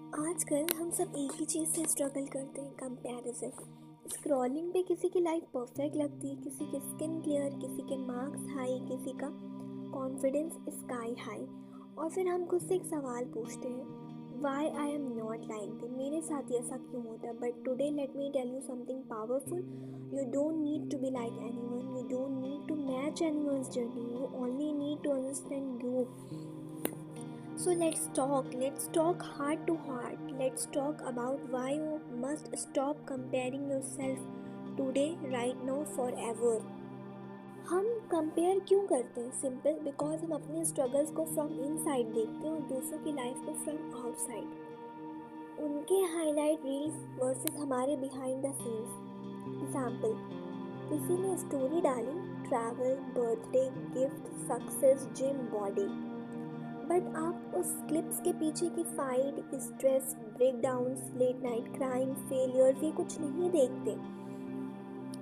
आजकल हम सब एक ही चीज़ से स्ट्रगल करते हैं, कंपैरिजन। स्क्रॉलिंग पे किसी की लाइफ परफेक्ट लगती है, किसी की स्किन क्लियर, किसी के मार्क्स हाई, किसी का कॉन्फिडेंस स्काई हाई। और फिर हम खुद से एक सवाल पूछते हैं, why I am not like this, मेरे साथ ऐसा क्यों होता है। But today let me tell you something powerful. You don't need to be like anyone, you don't need to match anyone's journey, you only need to understand you. So let's talk heart to heart. Let's talk about why you must stop comparing yourself today, right now, forever. हम compare क्यों करते हैं? Simple, because हम अपने struggles को from inside देखते हैं और दूसरों की लाइफ को फ्रॉम आउटसाइड। उनके हाईलाइट रील्स वर्सेस हमारे बिहाइंड द सीन्स। एग्जाम्पल, किसी ने स्टोरी डाली, travel, birthday, gift, success, gym, body. But आप उस क्लिप्स के पीछे की fight, stress, breakdowns, late night crime, failures, ये कुछ नहीं देखते।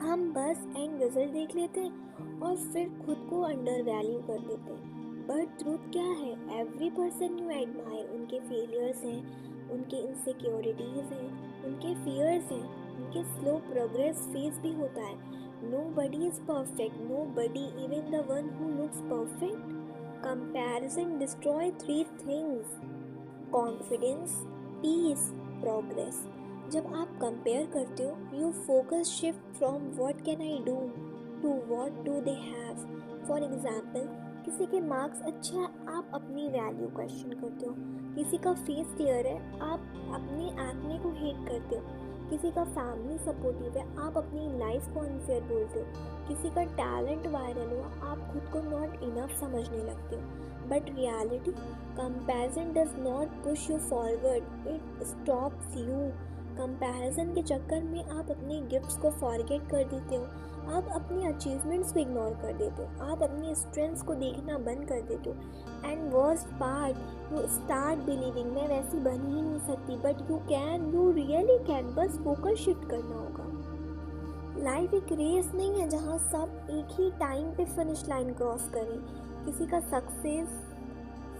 हम बस एंड रिजल्ट देख लेते हैं और फिर खुद को अंडर वैल्यू कर देते हैं। बट ट्रूथ क्या है? एवरी पर्सन यू एडमायर, उनके फेलियर्स हैं, उनके इनसिक्योरिटीज़ हैं, उनके फियर्स हैं, उनके स्लो प्रोग्रेस फेस भी होता है। Nobody is perfect, nobody, even the one who looks perfect. Comparison destroy three things: confidence, peace, progress. जब आप कंपेयर करते हो, you focus shift from what can I do to what do they have. For example, किसी के marks अच्छे हैं, आप अपनी वैल्यू क्वेश्चन करते हो। किसी का फेस क्लियर है, आप अपने एक्ने को हेट करते हो। किसी का फैमिली सपोर्टिव है, आप अपनी लाइफ को अनफेयर बोलते हो। किसी का टैलेंट वायरल हुआ, आप खुद को नॉट इनफ समझने लगते हो। But reality, comparison does not push you forward, it stops you. Comparison के चक्कर में आप अपने गिफ्ट्स को फॉरगेट कर देते हो, आप अपनी अचीवमेंट्स को इग्नोर कर देते हो, आप अपनी स्ट्रेंथ्स को देखना बंद कर देते हो। And worst part, you start believing मैं वैसी बन ही नहीं सकती। But you can, you really can, बस फोकस शिफ्ट करना होगा। लाइफ एक रेस नहीं है जहाँ सब एक ही टाइम पे फिनिश लाइन क्रॉस करें। किसी का सक्सेस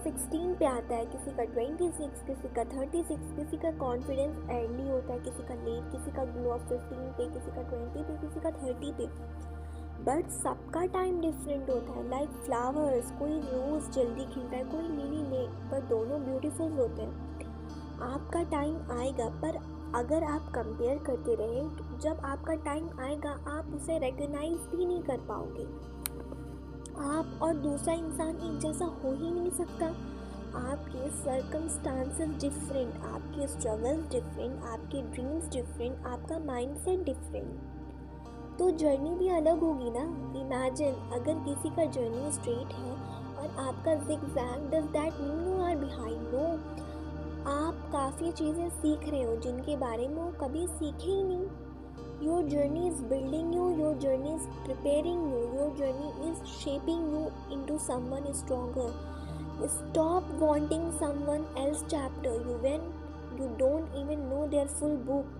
16 पे आता है, किसी का 26, किसी का 36, किसी का कॉन्फिडेंस अर्ली होता है, किसी का लेट, किसी का ग्लो अप 15 पे, किसी का 20 पे, किसी का 30 पे। बट सबका टाइम डिफरेंट होता है। लाइक फ्लावर्स, कोई रोज़ जल्दी खिलता है, कोई लिली लेट, पर दोनों ब्यूटीफुल होते हैं। आपका टाइम आएगा, पर अगर आप कंपेयर करते रहे, तो जब आपका टाइम आएगा आप उसे रिकग्नाइज भी नहीं कर पाओगे। आप और दूसरा इंसान एक जैसा हो ही नहीं सकता। आपके सर्कमस्टांसेस डिफरेंट, आपके स्ट्रगल्स डिफरेंट, आपके ड्रीम्स डिफरेंट, आपका माइंडसेट डिफरेंट, तो जर्नी भी अलग होगी ना। इमेजिन, अगर किसी का जर्नी स्ट्रेट है और आपका zigzag, does that mean you are behind? No, आप काफ़ी चीज़ें सीख रहे हो जिनके बारे में वो कभी सीखे ही नहीं। Your journey is building you, your journey is preparing you, your journey is shaping you into someone stronger. Stop wanting someone else's chapter when you don't even know their full book.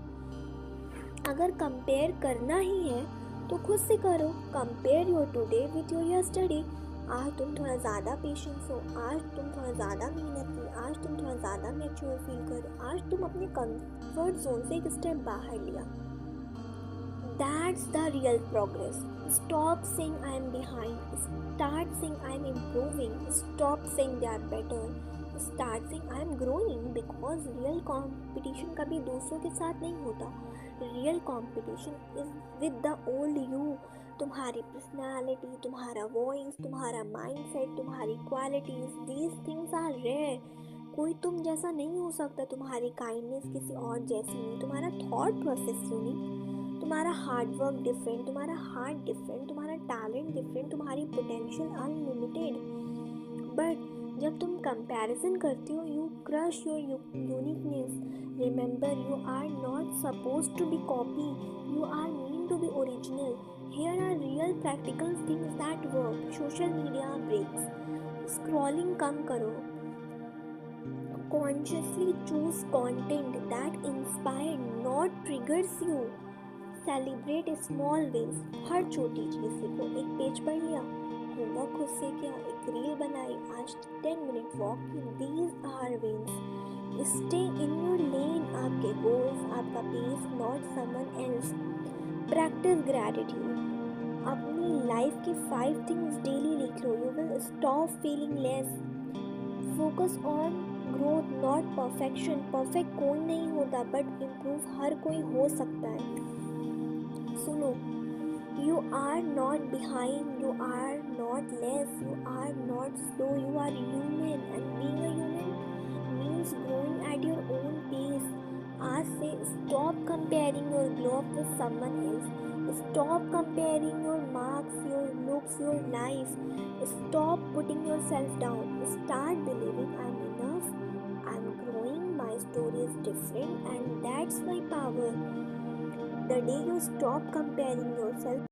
अगर compare करना ही है तो खुद से करो। Compare your today with your yesterday. आज तुम थोड़ा ज़्यादा पेशेंस हो, आज तुम थोड़ा ज़्यादा मेहनत की, आज तुम थोड़ा ज़्यादा मैच्योर फील करो, आज तुम अपने कंफर्ट जोन से एक स्टेप बाहर लिया। That's the real progress. Stop saying I am behind. Start saying I am improving. Stop saying they are better. Start saying I am growing, because real competition कभी दूसरों के साथ नहीं होता. Real competition is with the old you. तुम्हारी personality, तुम्हारा voice, तुम्हारा mindset, तुम्हारी qualities, these things are rare. कोई तुम जैसा नहीं हो सकता। तुम्हारी काइंडनेस किसी और जैसी नहीं, तुम्हारा थॉट प्रोसेस यूनिक, तुम्हारा हार्ड वर्क डिफरेंट, तुम्हारा हार्ट डिफरेंट, तुम्हारा टैलेंट डिफरेंट, तुम्हारी पोटेंशियल अनलिमिटेड। बट जब तुम कंपैरिजन करते हो, you crush your uniqueness. Remember, you are not suppose to be copy, you are mean to be original. Here are real practical things that work. Social media breaks, scrolling कम करो, consciously choose content that inspires, not triggers you. Celebrate small wins, हर छोटी चीज़ सीखो। एक page पढ़ लिया, homework खुद से किया, एक रील बनाई, आज 10 मिनट वॉक की, these are wins. Stay in your आपका पेस, not someone else. Practice gratitude. अपनी लाइफ की 5 थिंग्स डेली लिख लो, you will stop feeling less. Focus on growth not perfection. Perfect कोई नहीं होता बट इम्प्रूव हर कोई हो सकता है। सुनो, you are not behind, you are not less, you are not slow, you are human, and being a human means growing at your own pace. आज से stop comparing your glow up with someone else. Stop comparing your marks, your looks, your life. Stop putting yourself down. Start believing I'm enough, I'm growing, my story is different, and that's my power. The day you stop comparing yourself